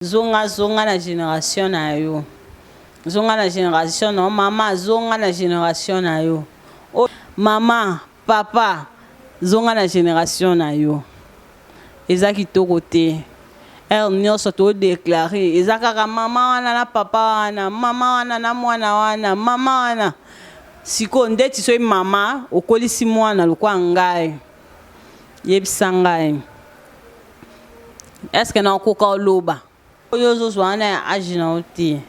Zonga na génération na yo. Zonga na génération no mama zonga na génération na yo. Oh, mama, papa, zonga na génération na yo. Ezaki to côté. Nyonso to déclarer. Ezaka mama wana na papa wana, mama wana na mwana wana, mama wana. Siko ndeti so mama okolisi mwana lokwa ngai. Yebisa ngai. Est-ce que na okoka oloba? Oyo zo wana age na oti.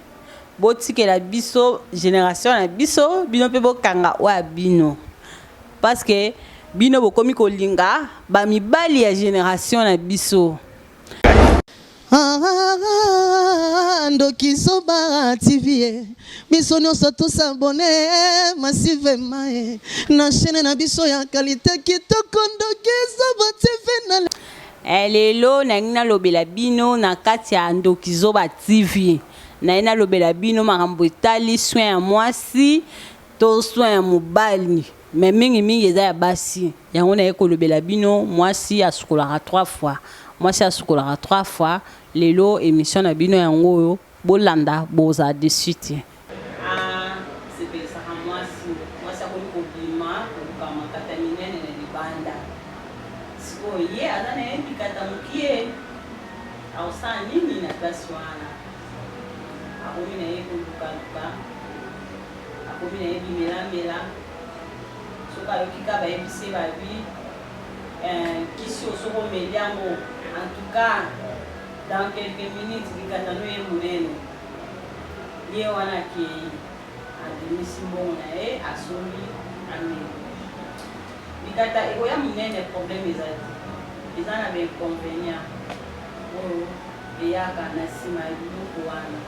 Botike la biso génération na biso bino pe bokanga wa bino. Parce que bino bokomi kolinga ba mibali ya génération na biso. Ndokizo ba TV biso nyonso tous abonné massivement na chaîne na biso ya qualité kitoko Ndokizo ba TV na Lelo na ngina lobela bino na kati ya Ndokizo ba TV na ina lobela bino makambo etali soin ya mwasi to soin ya mobali mais mingi eza ya basi yango na yeko lobela bino mwasi asukolaka 3 fois mwasi asukolaka 3 fois lelo émission na bino yango yo bolanda boza de suite sepelisa mwasi akoli kobima kolukama kata minene na libanda sikoyo ye aza na yebi kata mokie aosala nini na place wana akomi na ye kolukaluka akomi na ye bimelamela soki ayoki ka bayebise babi kisi osoko omeli yango en tout cas dans quelques minutes likata no ye monene ye wana akei adimisi mbongo na ye asombi ameli likata ekoya monene problème eza na bainconvénient oyo eyaka na nsima ya biloko wana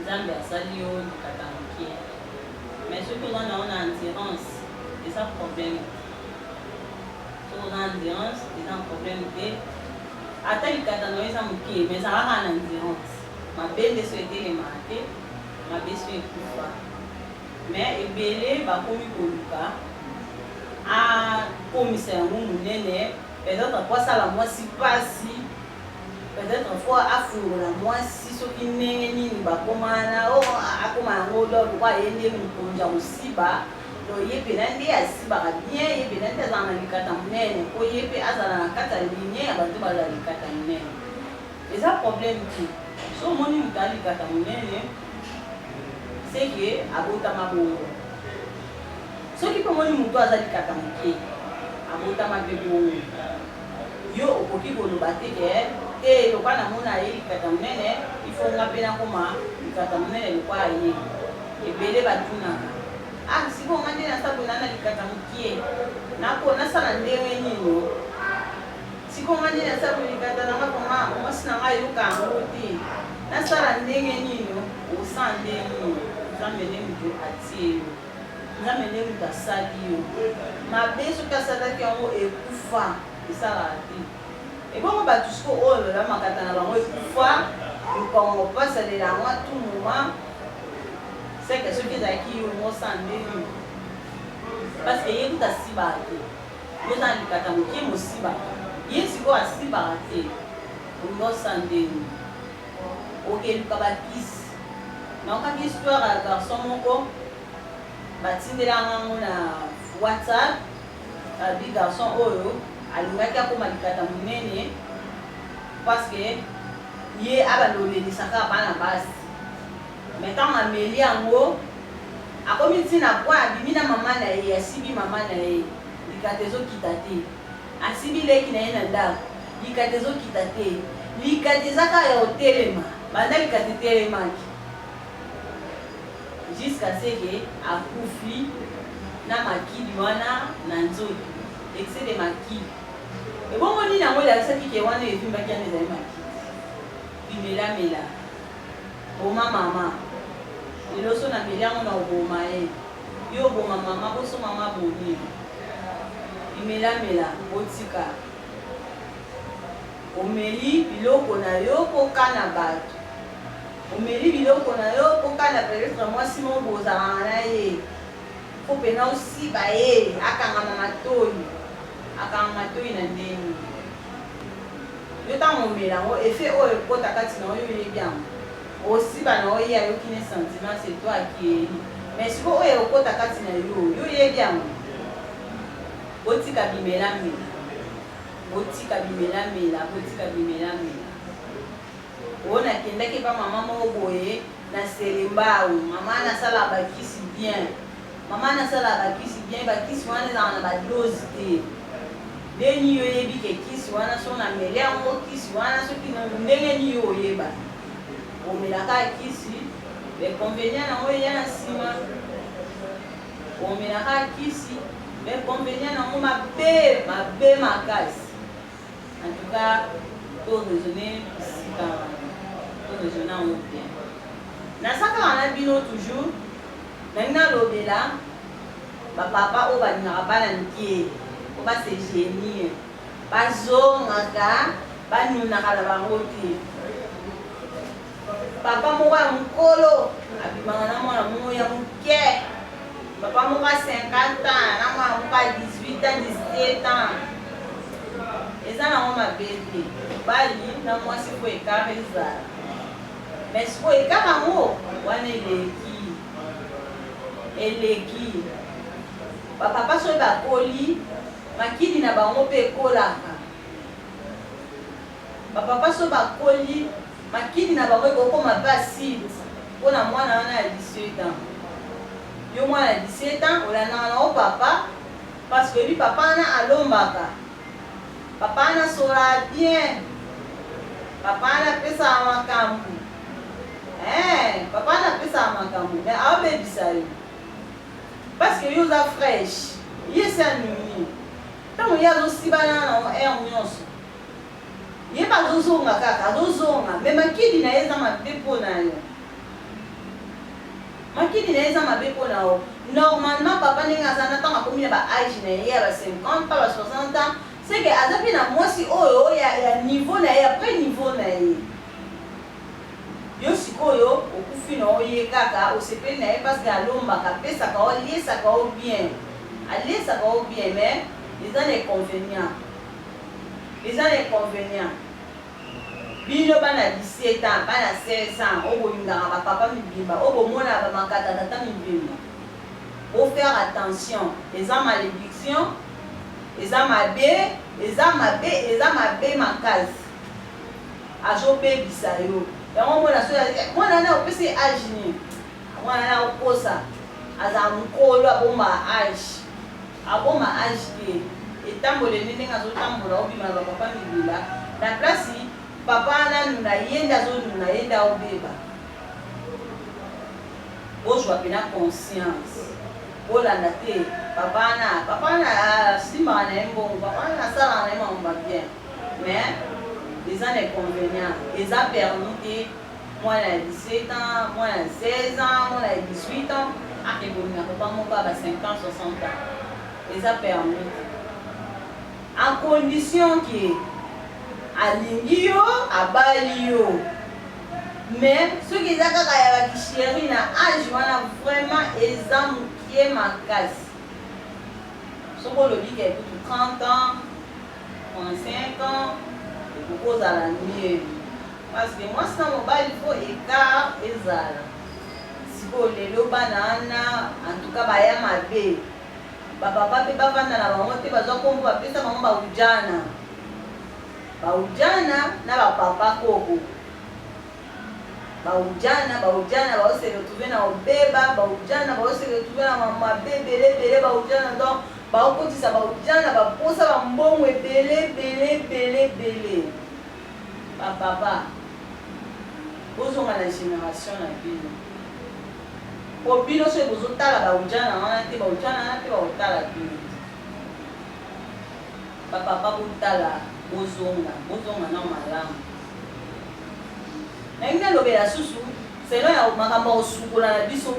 nzambe asali yo likata mokie mais soki oza na yo na endurance eza problème soki oza na endurance eza problème te ata likata na yo eza mokie mais ezalaka na endurance mabende so etelemaka te mabe so ekufa mais ebele bakomi koluka akomisa yango monene peut-être po asala mwasi mpasi peut-être fois afungola mwasi soki ndenge nini bakomana akoma yango lokwa ye nde mokonzi ya kosiba to ye mpena nde asibaka bien ye mpena nde azala na likata monene po ye mpe azala na kati ya linie ya bato bazala likata monene eza problème te so omoni moto ya likata monene seke abotama bongo soki mpe omoni moto aza likata moke abotama mpe bongo yo okoki koloba te te lokwa namona ye likata monene ifonga mpe nakoma likata monene lokwa ye ebele batunaka sikonga nde nasabona na likata mokie nasala ndenge nini sikonga nde nasabona likata nanga koma mwasi na ngai yoka yango te nasala ndenge nini osa ndenge nini nzambe nde moto atie yo nzambe nde moto asali yo mabe soki asalaki yango ekufa esalaka te ebongo bato siko oyo lola makata na bango ekufa lukongo pasalela yango atumuma seke soki ezalaki yo mosa ndeni parceke ye kuta asibaka te yoza na likata mokie mosibaka ye sikoyo asibaka te omosa ndeni okeluka bakisi naokaki histoire ya garçon moko batindelanga yango na whatsapp abi garçon oyo alingaki akoma likata monene parceke ye abalobelisaka bana basi me ntango ameli yango akomi ntina po abimi na mama na ye asibi mama na ye likata ezokita te asibi leki na ye na ndako likata ezokita te likata ezaka ya otelema banda likata etelemaki jusqu'à ce que akufi na makili wana na nzoto excès de makili ebongo nini yango elakisaki ke wana evimbaki yana ezali makili bimelamela boma mama eloso na meli yango na oboma ye yo oboma mama boso mama boni bimelamela botika omeli biloko na yo kokana bato omeli biloko na yo kokana peut-être mwasi mo bozalaka na ye po pena osiba ye akangama matoi na ndenge yo ta mon mélange effet o ko takati na yo ye bien aussi ba na o ye yo kine sentiment c'est toi qui mais si o ye ko takati na yo ye bien botika bimela mela botika bimela mela botika bimela mela ona kendaki pa mama mo boye na selembao mama na sala bakisi bien mama na sala bakisi bien bakisi wana na ba dose te deni yo yebi ke kisi wana so na mele yango kisi wana so ki na ndenge ni yo yeba omelaka kisi le convenient na oyo ya na nsima omelaka kisi le convenient na ngo mabe makasi en tout cas to raisonner sika to raisonner en bien nasaka wana bino toujours nanga lobela ba papa o ba ngaka bana nkie o ba se génie bazongaka banunaka na bango te papa moko ya mokolo abimaka na mwana moko ya moke papa moko ya 50 ans na mwana moko ya 18 ans 17 ans eza nango mabe te bali na mwasi po ekara ezala mais siko ekara yango wana eleki bapapa soki bakoli makili na bango mpe ekolaka bapapa soki bakoli makili na bango ekokoma mpe aside mpona mwana wana ya 17 ans yo mwana ya 17 ans olandaka na o papa parce que lui papa wana alombaka papa wana sola bien papa wana apesaka makambo papa wana apesaka makambo mais aobebisa yo parce que yo oza fraîche ye se anini ntango ye azosibana na aire nyonso ye mpe azozonga kaka azozonga me makili na ye eza mabe mpo na yo makili na ye eza mabe mpo na yo normalement papa ndenge aza na ntango akomi na baage na ye ya ba 50 pa ba 60 ans c'est que aza mpe na mwasi oyo ya niveau na ye après niveau na ye yo sikoyo okufi na oye kaka osepeli na ye parce que alombaka apesaka o aliesaka o bien mais eza na inconvénient bino bana 17 ans bana 16 ans obolingaka bapapa mibimba obomonaka bamakata tata mibimba ofaire attention eza malédiction eza mabe makasi azobebisa yo yango mwana na opesi age nini mwana na okosa aza mokolo aboma age te etambole ndenge azotambola obima na bapapa mibila na place papa nanuna yende azonuna yende aobeba ozwa pena conscience olanda te papa na asimbaka na ye mbongo papa na asalaka na ye mambo bien mais eza na inconvénient eza permis te mwana ya 17 ans mwana ya 16 ans mwana ya 18 ans akebolinga papa moko ya ba 50 ans 60 ans eza permis en condition ke alingi yo abali yo mais soki eza kaka ya bakisheri na age wana vraiment eza mokie makasi soki olobi ke kutu 30 ans 35 ans ekokozala mieux parce que mwasi na mobali fo écart ezala sikoyo lelo bana wana en tout cas baya mabe bapapa mpe bavanda na bango te bazwa kombo bapesa bango baujana na bapapa koko baujana baose retrouve na obeba baujana baose retrouve na mabe ebele baujana donc baokotisa baujana baposa bambongo ebele bapapa bozonga na génération na bino po bino soki bozotala baujana wana te baotala bino bapapa botala bozonga na malamu nalingi nalobela susu selo ya makambo ya kosukola na biso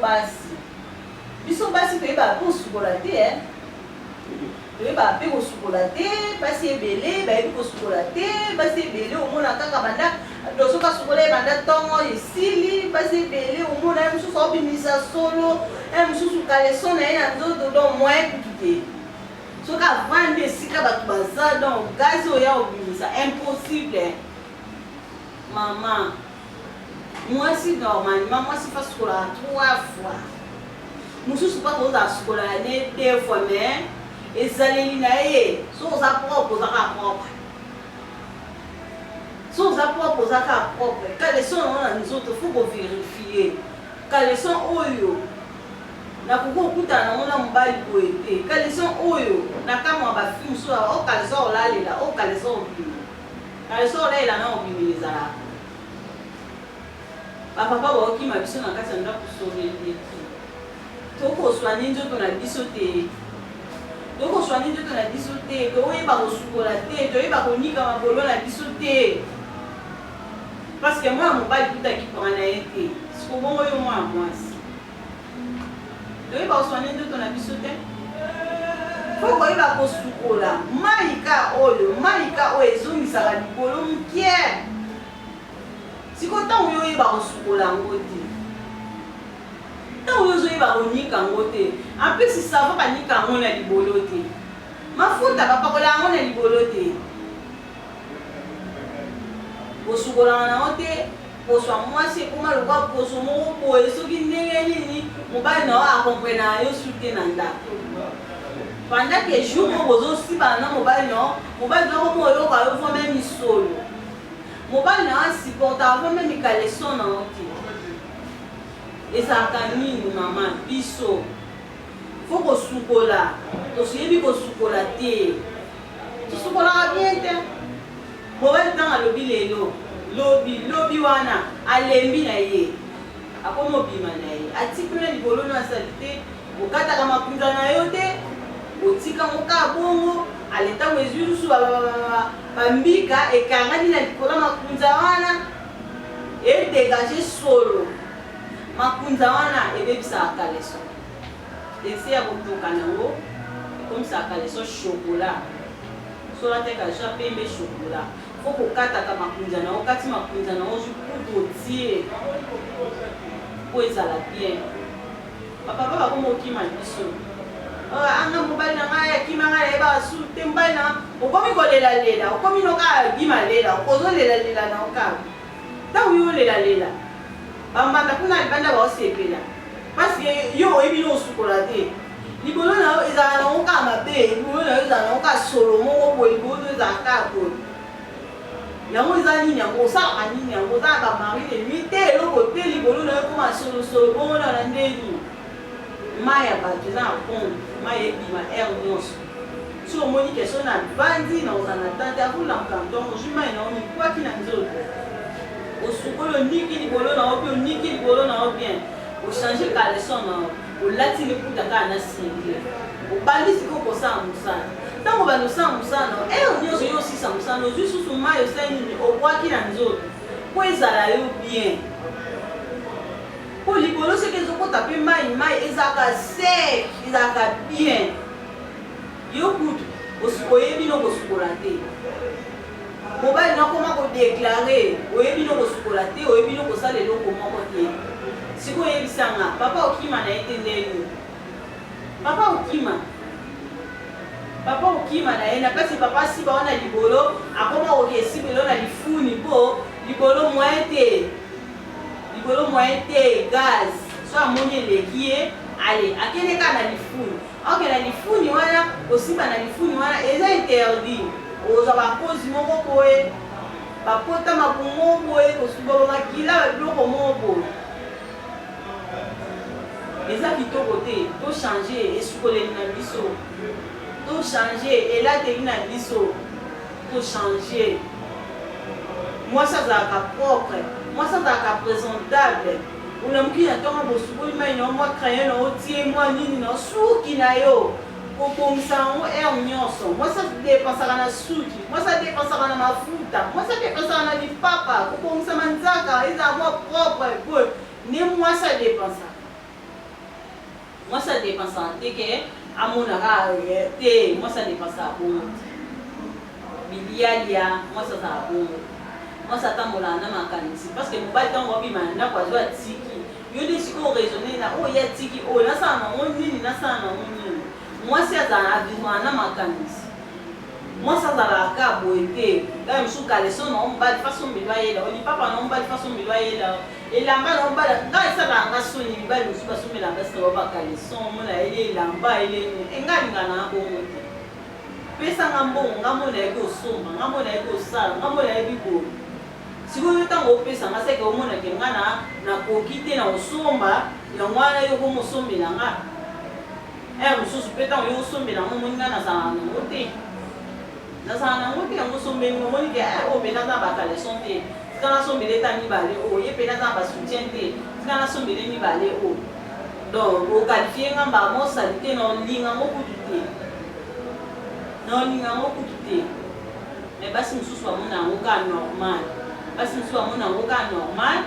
basi toyeba mpe kosukola te toyeba mpe kosukola te basi ebele bayebi kosukola te basi ebele omona kaka banda soki asukola ye banda ntongo esili basi ebele omona ye mosusu aobimisa solo ye mosusu kaleso na ye na nzoto don moyen kutu te soki avandi esika bato baza don gazi oyo ya obimisa ça impossible. Maman, moi si normalement, moi si fais scola 3 fois. Nous ne sommes pas tous à scola 2 fois, mais et ça les naïe, sont à propre, propre. Sont à propre, propre. Quand les sons nous autres, il faut vérifier. Quand les sons oyo, na kukuta na ona mbali boete. Quand les sons oyo, na kama ba film so o quand les sons là là, o quand les sons bi. Quand les sons là na obi les papa ba ki ma biso na kati nda kusovelie. Toko soigner nzoto na biso te. Toko soigner nzoto na biso te. Ko oyeba ko sukola te, to oyeba ko nika mabolo na biso te. Parce que moi mobali kuta ki prana été. Siko bongo yo moi mwasi. To oyeba ko soigner nzoto na biso te. Faut ko oyeba ko sukola. Maika oyo ezongisaka likolo mukie. Siko tango yo oyeba ko sukola ngo te. Tango yo ozoyeba ko nika ngo te. En plus si ça va pas nika ngo na libolo te. Mafuta bapakola ngo na libolo te. Bosukola na ote, poswa mwasi ekoma loba poso moko boye soki ndenge nini mobali na wa akomprena yo sute na ndako. Pendant que jour mo bozosiba na mobali na ko mo yoka yo fo même solo. Mobali na wa supporta fo même kaleson na ote. Ezaka nini mama biso. Faut kosukola, tosuyebi kosukola te. Tosukola bien te. Mobali tanga lobi lelo, lobi wana, alembi na ye. Akomo bima na ye. Atikuna libolo na salite, okata kama kunza na yo te, otika moka bongo, aleta mwezu su bambika ekangani na likola makunza wana, e dégager solo. Makunza wana ebebisa kaleso. Ese ya kotoka nango, comme ça kaleso chocolat. Sola te kaleso pembe chocolat. Faut kokata ka makunza na okati makunza na ozu kudo tie po ezala bien. Papa komo kima biso. Anga mobali na ngaya kima ngaya ba su tembali na okomi kolela okomi noka gima lela okozo lela na oka. Ta uyo lela. Bambanda kuna libanda ba osepela. Parce que yo ebi no sukola te. Libolo na ezala na oka mabe, libolo na ezala na oka solo moko bo libolo ezala ka bo. Yango ezali nyango osala nini yango za ba mari de nuit te eloko te libolo na yo koma solo bongo na ndeni. Maya ba tena pon, maya ebima nyonso. So omoni question na bandi na ozana tante akula mkanton ojima na oni kwaki na nzoto. Osukolo niki libolo na obi niki libolo na obi bien. O changer caleçon na o lati le puta ka na single. O bandi siko kosa musana. Tango ba no sa musana, nyonso yo sisa musana, juste sous mayo seni o kwaki na nzoto. Po ezala yo bien. Po libolo se ke zoko taper mai ezaka sec, ezaka bien. Yo kutu osikoyebi no kosukola te. Mobali na koma ko déclarer, oyebi no kosukola te, oyebi no kosala eloko moko te. Siko yebisanga, papa okima na ete ndeni. Papa okima na ye na kasi papa si ba ona libolo, akoma okesi belo na lifuni po libolo moite. Libolo moite gaz. So amoni lekie, allez, akene ka na lifuni. Ok na lifuni wana, osiba na lifuni wana eza interdit. Oza ba cause moko boye. Ba pota makungo boye kosuba makila biloko moko. Eza kitoko te, to changer esukoleli na biso. To changer elateli na biso. To changer. Moi ça zaka propre, moi ça zaka présentable. Unamuki na tonga bosukoli mai na moi crayon na otie moi nini na suki na yo. Kokongisa ngo nyonso. Moi ça dépensaka na suki, moi ça dépensaka na mafuta, moi ça dépensaka na lipapa, kokongisa manzaka eza moi propre. Ne moi ça dépensaka. Moi ça dépend ça que à mon arrêté moi ça dépend ça bon bilialia moi ça bon moi ça tambola na makanisi parce que mobali tango bima na kwa zwa tiki yo de siko raisonner na o ya tiki o na sana on nini na sana on nini moi ça za avisement na makanisi Moi, ça a la beauté. Là, je suis calé sur non, bas de façon de loyer là. On dit papa non, bas de façon de loyer là. Et là, bas non, bas quand ça la race on y va, je suis pas sur la base de bas calé sur mon là, il est là, bas il est. Enga ngana bon. Pesa ngambo, ngambo na ego soma, ngambo na ego sala, ngambo na ego. Si vous êtes en haut, ça m'a fait que au monde qui na kokite na osomba, ya mwana yo ko musombi na nga. Mususu peta yo sombi na mo nga na sana ngote. Na sana ngote ya musombi ngo moni ke o peta za bakale sonte. Kana sombi leta ni bale o ye peta za ba soutien te. Kana sombi le ni bale o. Donc o qualifier ngamba mo salite no linga mo kutute. No linga mo kutute. Mais basi mususu wa mona ngoka normal. Basi mususu wa mona ngoka normal.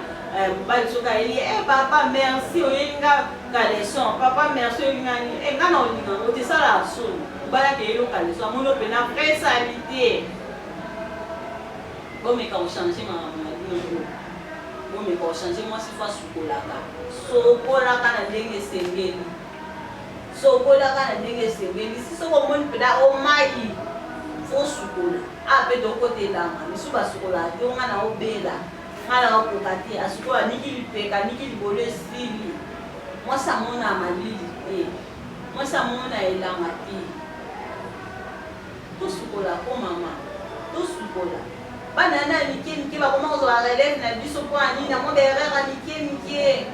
Papa merci oyenga kaleson papa merci oyenga nga na olinga ngote sala soni bala ke yo kaleson mono pena persalité bomeka changer mama dino bomeka changer moi si fois sukolaka sokolaka na ndenge sengeli sokolaka na ndenge sengeli si soko moni pena o mai fo sukola ape do côté dama misu ba sukola yo nga na obela mala okokati asukola niki lipeka niki libolo esili mwasa mona malili te mwasa mona elanga te tosukola ko mama tosukola bana na mike bakoma kozwa relève na biso po ani na mo berera mike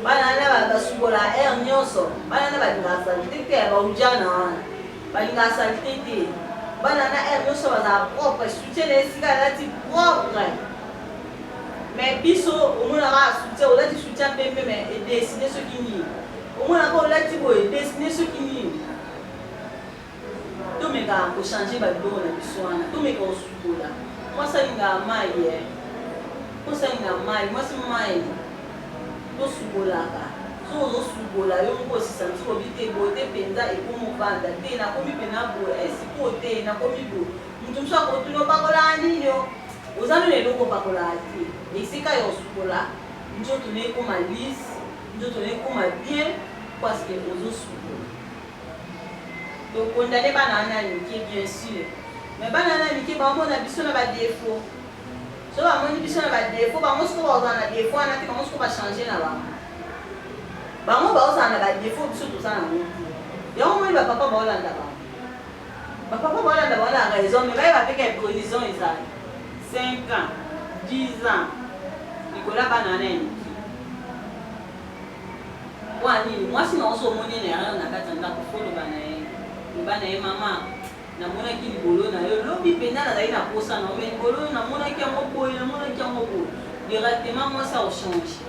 bana na basukola air nyonso bana na balinga salite te baujana wana balinga salite te bana na air nyonso baza propre soutien na esika lati propre. Mais biso au moins la soutien on a dit soutien pembe mais dessiner ce qui nie au moins on a dit dessiner ce qui nie tout me ga ko changer ba do na biso wana tout me ko sukola moi ça nga mai ko ça nga mai moi c'est mai to sukola ka so sukola yo ko si santi ko bite bote penza e ko mo banda te na ko mi pena bo e si ko te na ko mi bo mutu msa ko tuno pa ko la ni yo ozano le loko pa ko la ti. Et c'est quand on sukola, nous tournons comme à lisse, nous tournons comme à bien, parce que nous sukola. Donc on a des bananes qui bien sûr, mais bananes qui bon on a besoin de défaut. So on a besoin de défaut, bah moi ce qu'on va en a défaut, on a dit comment ce qu'on va changer là bas. Bah moi bah on a des défauts tout ça là. Et on va papa bah on a là-bas. Papa bah on a là-bas on a raison, mais bah il va faire quelque précision ils a 5 ans, 10 ans. Nicolas banane wani moi si non so moni na na katanda ko folo banae mama na mona ki libolo na yo lobi pena na na posa na mais libolo na mona ki mo boy na mona ki mo boy directement moi ça change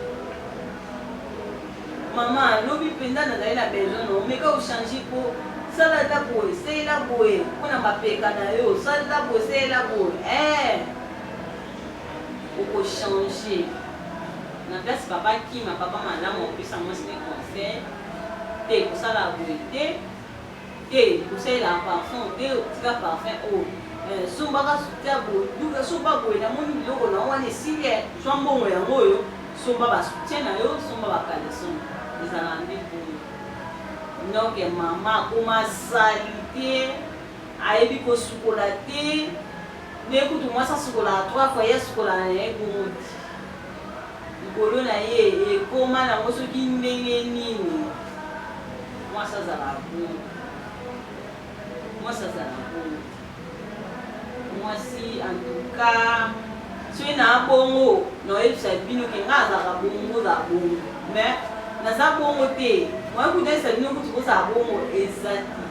mama lobi pena na na besoin no mais ka o changer ko sala da boy c'est la boy kuna mapeka na yo sala da boy c'est la boy pour changer. Na place papa qui ma papa madame on peut s'amuser des conseils. Té pour ça la beauté. Té pour ça la parfum. Té tu vas parfum oh. Sumba ka sutia bo. Duka sumba bo na moni loko na wane sike. Swambo mo ya moyo. Sumba ba sutia na yo, sumba ba kaleson. Izalandi bo. Donc maman kuma salite. Aibi ko chocolate. N'écoute moi ça sukola 3 fois hier sukola na ego ngolo na ye e koma na moso ki ndenge nini moi ça za la bon moi si en tout cas si na bongo no e sa bino ke ngaza ka bongo za bongo mais na za bongo te moi ku desa bino ku tso za bongo exact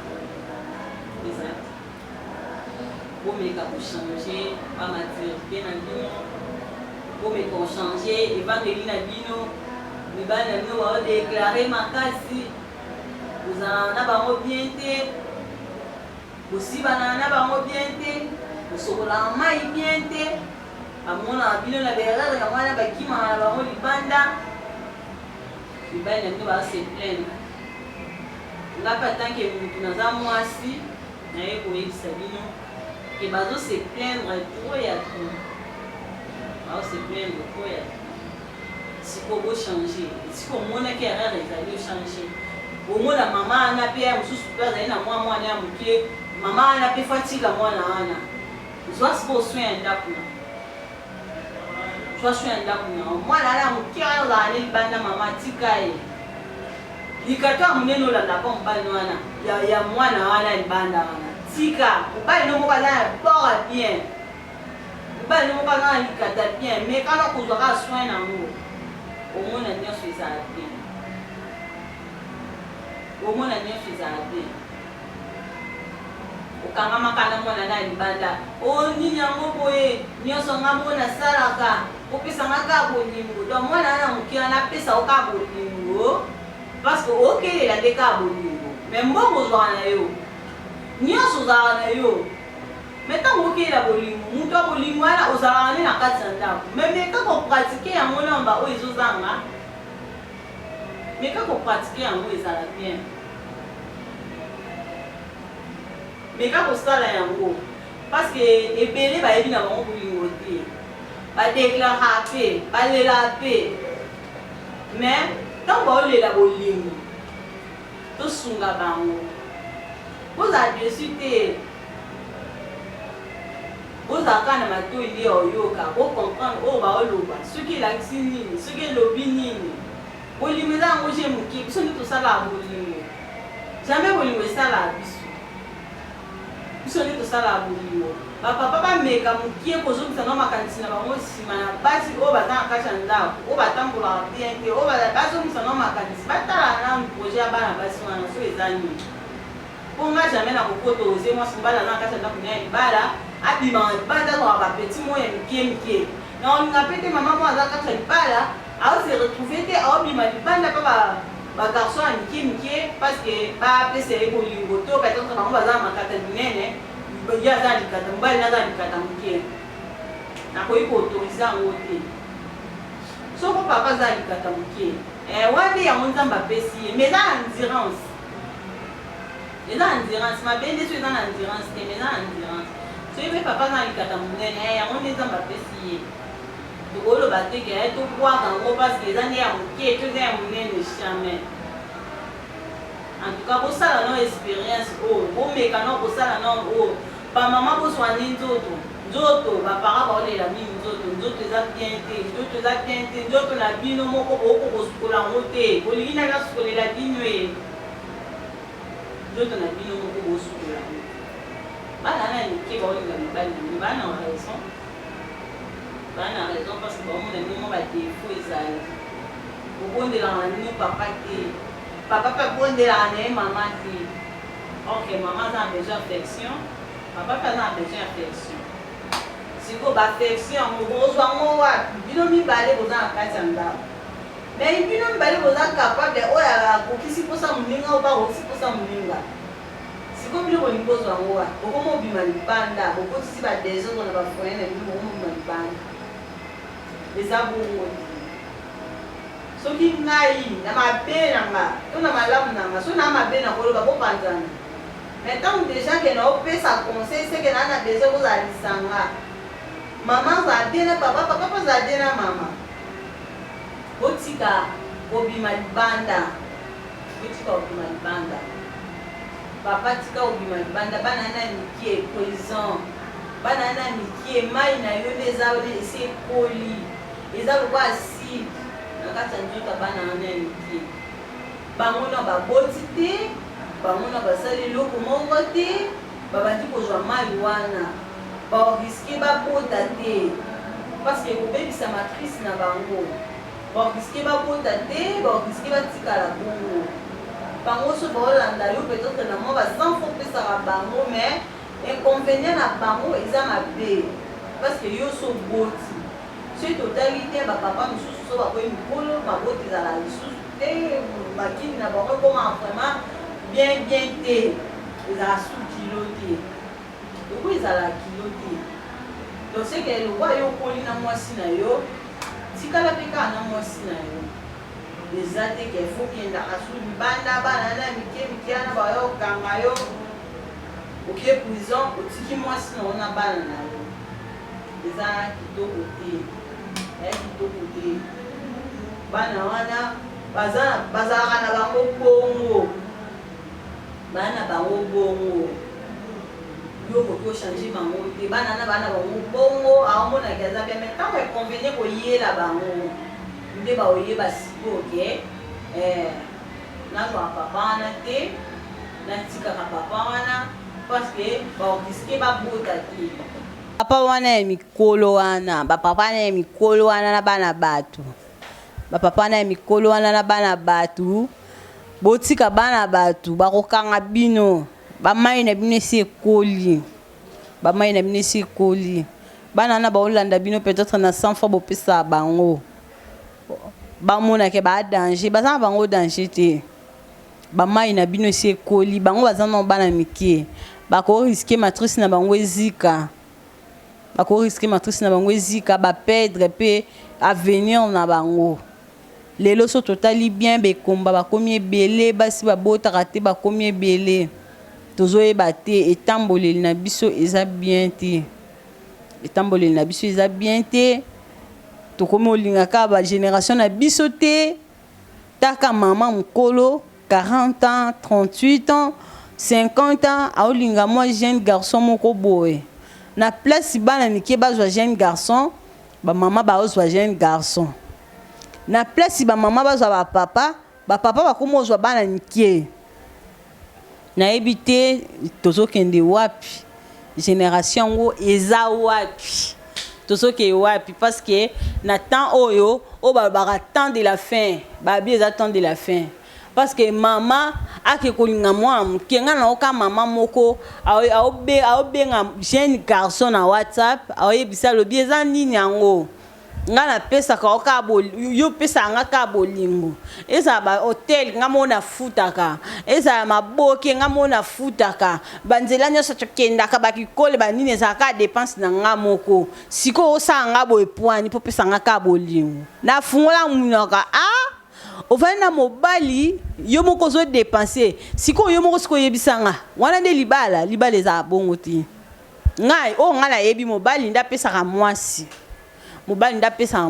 pour me changer pas maturité na bino pour me changer évangélie na bino me ba na bino wa déclarer makasi uzana ba mo bien te aussi banana ba mo bien te usokola mai bien te amona bino na berera ya mwana ba kima ba mo libanda me ba na bino ba se plaindre ngapa tant que mutu na za mwasi na ye ko yebisa bino que bazo se plaindre trop ya tout. Bazo se plaindre trop ya tout. Si ko go changer, si ko mona ke erreur ezali changer. Au moins la maman na pia mususu plaza ina mwa na muke Maman wana pe fatiga mwana wana. Zwa sipo soin ndaku na. Zwa soin ndaku na. Mwana wana mukira za ane libanda mama tika ye. Likatoa muneno la ndako mbali wana. Ya mwana wana libanda wana. Tika, mbali no moka na bora bien. Mbali no moka na likata bien, mais kana kozwa ka soin na ngo. Omona nyonso ezala bien. Omona nyonso ezala bien. Okanga makana mwana na libanda. O nini yango boye, nyonso ngambo na salaka. Opesa ngaka bolingo. Donc mwana na mukira na pesa oka bolingo. Parce que okelela nde ka bolingo. Mais mbongo ozwaka na yo. Nyonso ozalaka na yo. Mais ntango okelela bolingo, mutu abolingo wana ozalaka nde na kati ya ndako. Mais kaka opratike yango namba oyo ezozanga. Mais kaka opratike yango ezala bien. Mais kaka osala yango. Parce que ebele bayebi na bango bolingo te. Badeklara pe, balela pe. Mais ntango baolela bolingo, tosunga bango. Bozala desu te. Bozalaka na matoi nde oyoka, bocomprendre oyo baoloba, soki elakisi nini, soki elobi nini. Bolingo eza yango je moke, biso nde tosalaka bolingo. Jamais bolingo esalaka biso. Biso nde tosalaka bolingo. Bapapa bameka mokie kozongisa no makanisi na bango nsima na basi oyo baza na kati ya ndako, oyo batambolaka bien te, oyo bazongisa no makanisi, batala na projet ya bana basi wana so eza nini. Mpo nga jamais na kokota oze mwasi mobali aza na kati ya ndako na ya libala, abimaka libala azwaka bapeti moyo ya mike. Na olinga mpe te mama mo aza kati ya libala, aose retrouve te aobima libanda mpe bagarçon ya mike parce que bapesa ye bolingo to peut-être bango baza na makata minene, ye aza likata mobali na aza likata moke. Nakoki koautorize yango te. Soko papa aza likata moke, wana nde yango nzambe apesi ye, mais eza na endurance. Eza na endurance, mabende so eza na endurance te, mais eza na endurance. Soki mpe papa aza na likata monene, yango nde nzambe apesi ye. Tokoloba te ke tobwaka yango parce que eza nde ya moke to eza ya monene jamais. En tout cas, bosala no expérience oyo, bomeka no kosala no oyo. Bamama bozwa nde nzoto, bapara baolela mingi nzoto eza bien te, nzoto na bino moko booko kosukola yango te, bolingi nani asukolela bino ye. Nzoto na bino moko bosukola yango. Bana na mike baolinga mibali na bino, bana na raison. Bana na raison parce que bamona bino badefo ezali. Bobondelaka na bino papa te. Papa peut bondelaka na ye mama te. Ok, maman a besoin d'affection. Papa a besoin d'affection. Siko baffection bozwa ngo wapi bino mibale boza na kati ya ndako. Mais bino mibale boza capable oyo akokisi mposa moninga oyo bakokisi mposa moninga. Siko bino bolingi bozwa ngo wapi bokomobima libanda bokotisi badésordre na bafoyen na bino bokomobima libanda. Eza bongo te. Soki ngai na mabe nanga to na malamu nanga so na mabe na koloba bopanzana. Mais tant déjà que na opesa conseil c'est que na besoin kozala lisanga. Maman za dena papa za dena mama. Botika obima libanda. Papa tika obima libanda bana na mikie poison. Bana na mikie mai na yo neza ole ese poli. Eza lokwa acide. Nakata nzoka bana na mikie. Bango na baboti te, bango na basali loko moko te, babandi kozwa mai wana. Risquer babota te parce que kobebisa matrice na bango. Risquer babota te, risquer batikala bongo. Bango so baolanda yo peut-être na mwa bazan fo pesaka bango mais inconvénient na bango eza mabe parce que yo so boti. Si totali te bapapa misusu so bakoyi mikolo maboti ezala lisusu te bakini na bango ekoma vraiment bien te ezala su kilo te. Oko ezala kilo te. Donc c'est que lokwa yo okoli na mwasi na yo tikala mpe kaka na mwasi na yo eza te ke fo kendaka su libanda bana na mike wana bayokanga yo oke prison otiki mwasi na yo na bana na yo eza kitoko te. Bana wana bazalaka na bango bongo. Bana bango bongo. yo ko changer bango te bana na bana bango bongo aomona kaza bien mais tant que convenir ko yela bango nde ba oyeba siko ke na to papa na te na tika ka papa wana parce que ba risquer ba bota te papa wana mikolo wana ba papa na mikolo wana na bana batu ba papa na mikolo wana na bana batu botika bana batu bakokanga bino bamai na bino sekoli bamai na bino sekoli bana na baolanda bino peut-être na 100 fois bopesa bango bamona ke ba danger baza bango danger te bamai na bino sekoli bango baza na bana mike bako risquer matrice na bango ezika bako risquer matrice na bango ezika ba perdre pe avenir na bango lelo so totali bien be komba ba komi ebele basi ba botaka te ba komi ebele tozoyeba te etamboleli na biso eza bien te etamboleli na biso eza bien te tokomi olingaka ba génération na biso te taka mama mokolo 40 ans 38 ans 50 ans aolinga moi jeune garçon moko boye na place bana mike bazwa jeune garçon ba mama bazwa jeune garçon na place ba mama bazwa ba papa bakomo ozwa bana mike na ebité tozokende wapi génération ngo eza wapi tozoke wapi parce que na temps oyo o ba temps de la fin ba bi eza temps de la fin parce que mama ake kolinga mwa kenga na oka mama moko aobenga jeune garçon na WhatsApp aoyebisa lobi eza nini yango nga na pesa ka oka yo pesa nga ka bolingo eza ba hotel nga mona futaka eza maboke nga mona futaka banzela nyoso tokenda ka bakikole banini eza ka dépense na nga moko siko osa nga bo epwani po pesa nga ka bolingo na fungola munaka ovani na mobali yo moko zo dépenser siko yo moko siko yebisanga wana de libala eza bongo ti ngai nga na yebi mobali nda pesa ka mwasi mobali nda pesa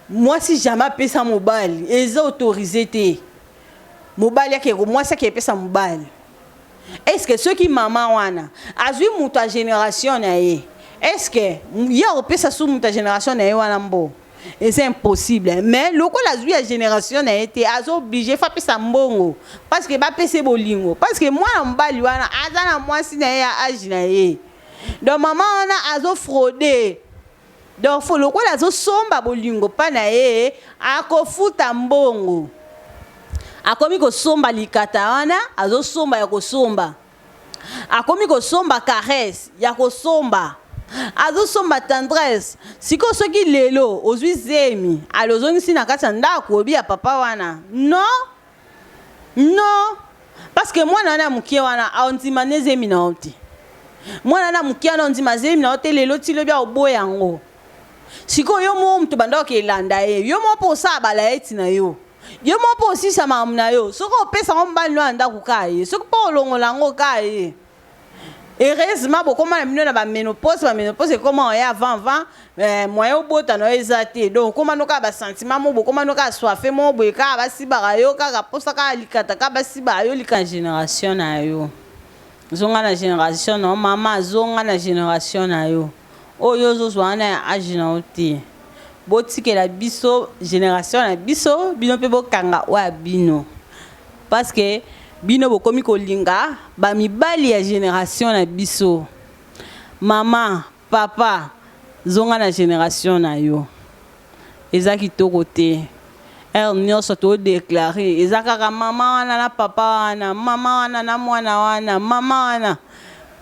mwasi jamais pesa mobali eza autorisé te mobali yake ko mwasi yake pesa mobali est-ce que ceux qui maman wana azui mutu a génération na ye est-ce que ya o pesa sous mutu a génération na ye wana mbo c'est impossible mais loko la zui a génération na été azo obligé fa pesa mbongo parce que ba pesa bolingo parce que moi mobali wana azana mwasi na ye age na ye donc maman wana azo frauder donc faut loko la zo somba bolingo pa na ye akofuta mbongo akomi ko somba likata wana azo somba ya ko somba akomi ko somba caresse ya ko somba azo somba tendresse siko soki lelo ozwi zemi alozongisi na kati ya ndako obi ya papa wana non parce que mwana na mukie wana aondima ne zemi na oti mwana na mukie na ondima zemi na oti lelo ti lobi oboya yango siko yo mo mtu bandoko elanda ye yo mo po sa bala eti na yo mo po sisa mamu na yo soko opesa mbali no anda kukaye soko po olongola ngo kaye heureusement bokoma na mino na ba ménopause comment ya avant moyen obota no ezate donc koma no ka ba sentiment mo bokoma no ka soifé mo boyeka ba sibara yo ka posa ka likata ka ba sibara yo lika génération na yo zonga na génération no mama zonga na génération na yo oyo zozwa na age na oti botikela biso génération na biso bino pe bokanga wa bino parce que bino bokomi kolinga ba mibali ya génération na biso mama papa zonga na génération na yo eza kitoko te nyonso to déclarer eza kaka mama wana na papa wana mama wana na mwana wana mama wana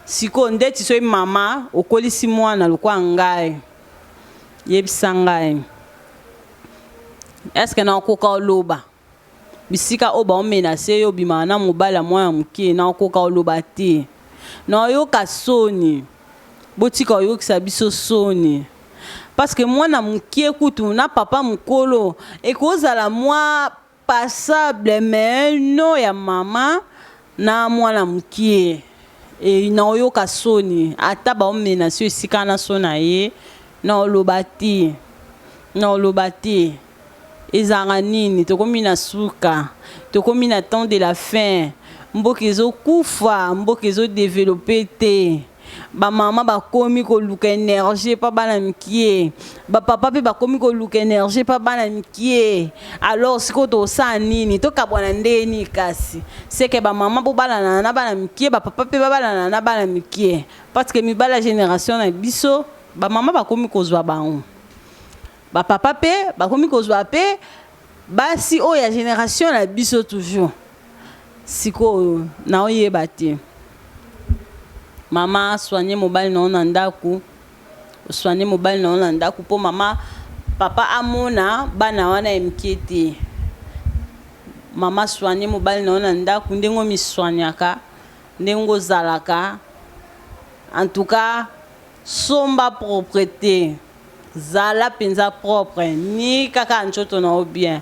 siko ndeti so mama okolisi mwana lokwa ngai yebisa ngai est-ce que na okoka oloba bisika oba omenase yo bima na mobala mwa muke na okoka oloba te na yoka soni botika oyokisa biso soni parce que mwana muke kutu na papa mukolo ekozala mwa passable mais no ya mama na mwana muke e na oyoka soni ata ba omenase esika na sona ye na oloba te ezanga nini tokomi na suka tokomi na temps de la fin mboka ezokufa, mboka ezodevelope te. Bamama bakomi koluka énergie pa bana mikie, bapapa mpe bakomi koluka énergie pa bana mikie. Alors sikoyo tosala nini? Tokabwana ndeni kasi seke bamama mpo balana na bana mikie, bapapa mpe babalana na bana mikie, parce que mibala génération na biso bamama bakomi kozwa bango, bapapa mpe bakomi kozwa mpe basi oyo ya génération na biso toujours. Sikoyo naoyeba te. Mama soigner mobile na ndaku, soigner mobile na ndaku po mama papa amona bana wana emkiete. Mama soigner mobile na ndaku ndengo mi soignaka, ndengo zalaka. En tout cas, somba propreté, zala penza propre, ni kaka nchoto na bien.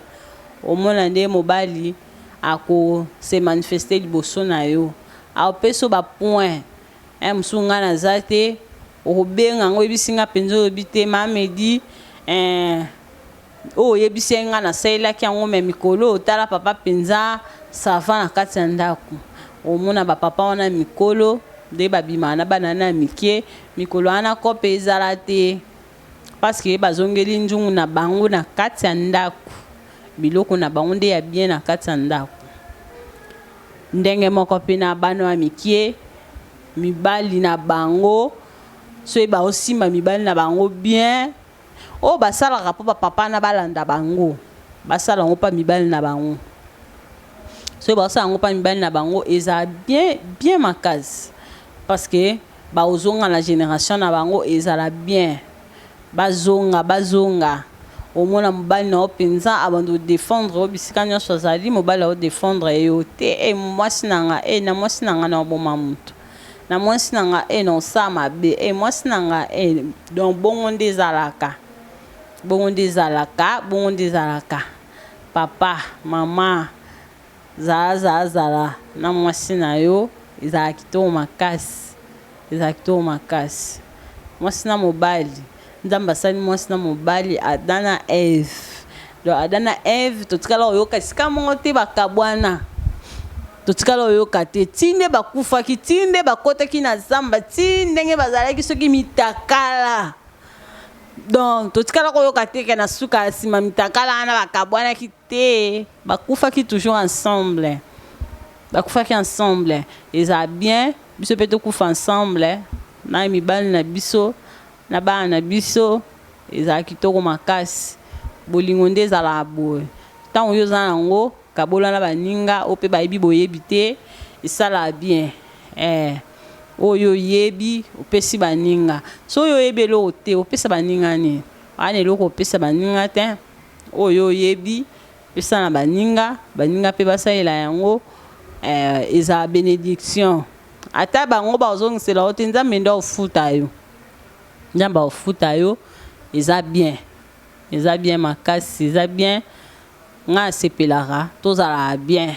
Omona nde mobile ako se manifester liboso na yo. A peso ba point. Msunga na zate obenga ngo ebisinga penzo obite mamedi o yebisenga na saila kyango me mikolo tala papa penza sava na kati ya ndaku. Omona ba papa wana mikolo de babima na banana mikie mikolo ana kope ezala te parce que bazongeli njungu na bango na kati ya ndaku, biloko na bango nde ya bien na kati ya ndaku. Ndenge moko pe na bana wa mikie mibali na bango so eba osima mibali na bango bien o basala rapo papa na balanda bango, basala ngo pa mibali na bango so eba osala ngo pa mibali na bango eza bien makasi, parce que ba ozonga na génération na bango ezala bien bazonga omona mobali na openza abando défendre obisika nyonso azali mobali o défendre yo te mwasi nanga na mwasi nanga na oboma mutu na mwasi nanga non sa mabe mwasi nanga donc bongo ndezalaka papa mama zala na mwasi na yo ezala kitoko makasi mwasi na mobali nzambe asali mwasi na mobali Adana Eve. Donc Adana Eve totikala oyoka sika mongo te bakabwana, totikala oyoka te tinde bakufaki tinde bakotaki na zamba tindenge bazalaki soki mitakala. Donc totikala oyoka te ke na suka sima mitakala ana bakabwanaki te, bakufaki toujours ensemble, eza bien biso pe tokufa ensemble na mibali na biso na bana na biso eza kitoko makasi. Bolingo nde ezala boye ntango oyo oza nango kabola na baninga ope bayebi boyebi te esala bien oyo yebi opesi baninga so oyo yebi eloko te opesa baninga nini wana eloko opesa baninga te oyo yebi pesa na baninga mpe basalela yango eza bénédiction ata bango bazongisela yo te nzambe nde ofuta yo, nzambe ofuta yo eza bien makasi, eza bien nga sepelaka tozala bien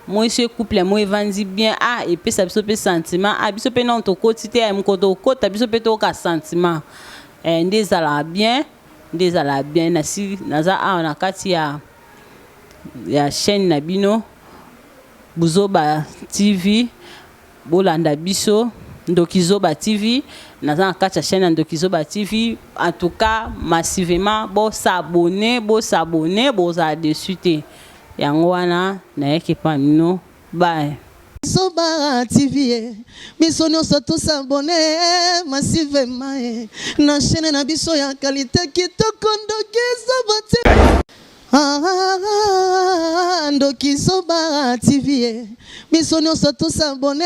moi ce couple moi evandi bien epesa biso pe sentiment biso pe non tokoti te mkoto okota biso pe toka sentiment nde ezala bien naza awa na kati ya chaîne na bino Buzoba TV bolanda biso Ndokizoba TV naza na kati ya chaîne Ndokizoba TV. En tout cas massivement s'abonner boza dessus te yango wana nayeke pa mino bye. Zoba TV biso nyonso s'abonner massivement na chaîne na biso ya qualité kitoko Ndokizoba TV. Ndokizoba TV biso nyonso s'abonner